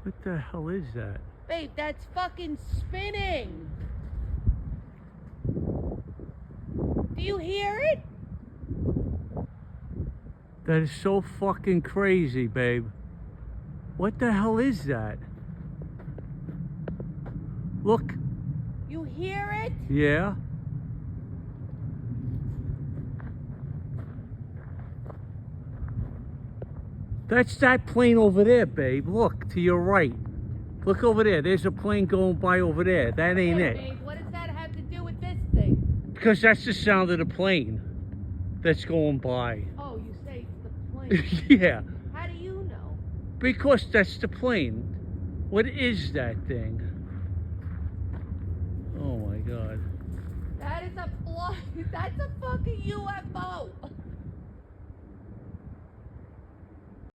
What the hell is that? Babe, that's fucking spinning. Do you hear it? That is so fucking crazy, babe. What the hell is that? Look. You hear it? Yeah. That's that plane over there, babe. Look, to your right. Look over there. There's a plane going by over there. That ain't Hey, it. babe, what does that have to do with this thing? Because that's the sound of the plane that's going by. Oh, you say it's the plane. Yeah. How do you know? Because that's the plane. What is that thing? Oh my God. That is a fly. That's a fucking UFO.